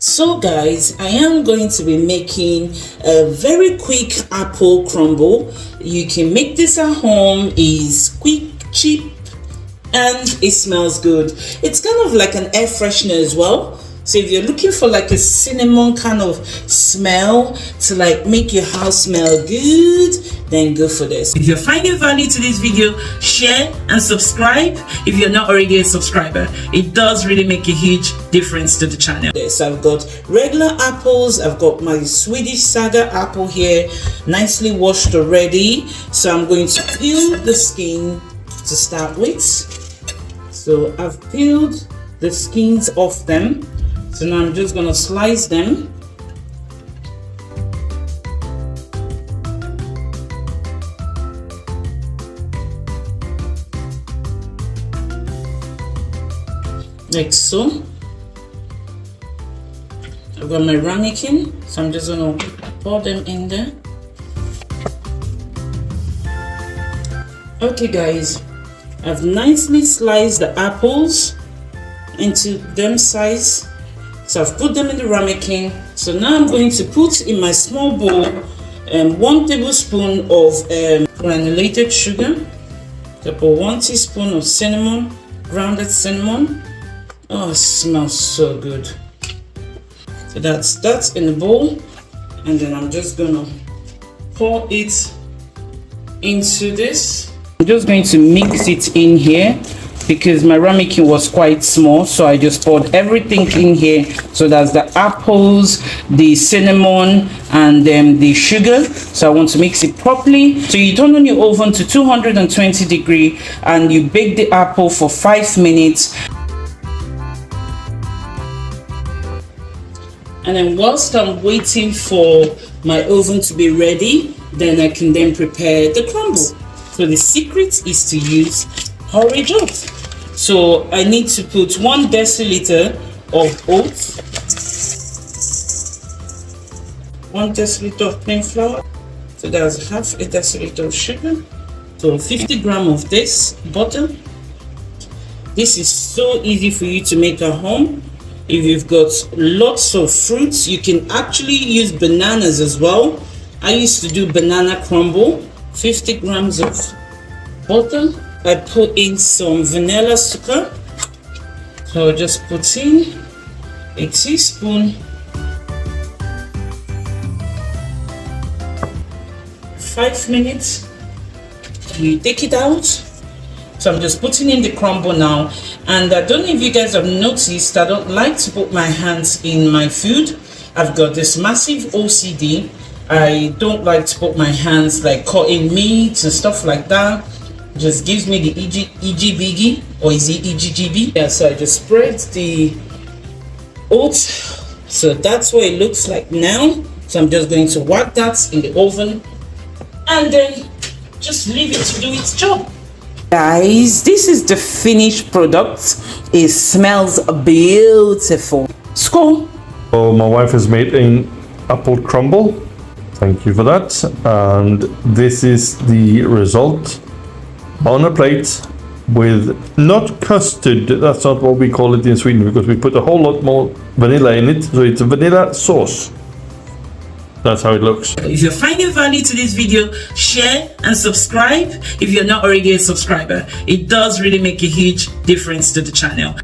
So guys, I am going to be making a very quick apple crumble. You can make this at home. It's quick, cheap, and it smells good. It's kind of like an air freshener as well. So if you're looking for like a cinnamon kind of smell to like make your house smell good, then go for this. If you're finding value to this video, share and subscribe if you're not already a subscriber. It does really make a huge difference to the channel. So I've got regular apples. I've got my Swedish saga apple here, nicely washed already. So I'm going to peel the skin to start with. So I've peeled the skins off them. So now I'm just going to slice them. Like so. I've got my ramekin, so I'm just going to pour them in there. Okay guys, I've nicely sliced the apples into them size. So I've put them in the ramekin. So now I'm going to put in my small bowl 1 tablespoon of granulated sugar. So put 1 teaspoon of cinnamon, grounded cinnamon. Oh, it smells so good. So that's in the bowl, and then I'm just gonna pour it into this. I'm just going to mix it in here because my ramekin was quite small, so I just poured everything in here. So that's the apples, the cinnamon, and then the sugar. So I want to mix it properly. So you turn on your oven to 220 degrees and you bake the apple for 5 minutes. And then whilst I'm waiting for my oven to be ready, then I can then prepare the crumble. So the secret is to use porridge oats. So I need to put 1 deciliter of oats, 1 deciliter of plain flour. So that's half a deciliter of sugar. So 50 grams of this butter. This is so easy for you to make at home. If you've got lots of fruits, you can actually use bananas as well. I used to do banana crumble. 50 grams of butter. I put in some vanilla sugar. So I just put in a teaspoon. 5 minutes. You take it out. So I'm just putting in the crumble now. And I don't know if you guys have noticed, I don't like to put my hands in my food. I've got this massive OCD. I don't like to put my hands like cutting meat and stuff like that. It just gives me the EGBG, or is it EGGB? Yeah, so I just spread the oats. So that's what it looks like now. So I'm just going to whack that in the oven and then just leave it to do its job. Guys, this is the finished product. It smells beautiful. Skål! So my wife has made an apple crumble. Thank you for that. And this is the result on a plate with not custard. That's not what we call it in Sweden because we put a whole lot more vanilla in it. So it's a vanilla sauce. That's how it looks. If you're finding value to this video, share and subscribe if you're not already a subscriber. It does really make a huge difference to the channel.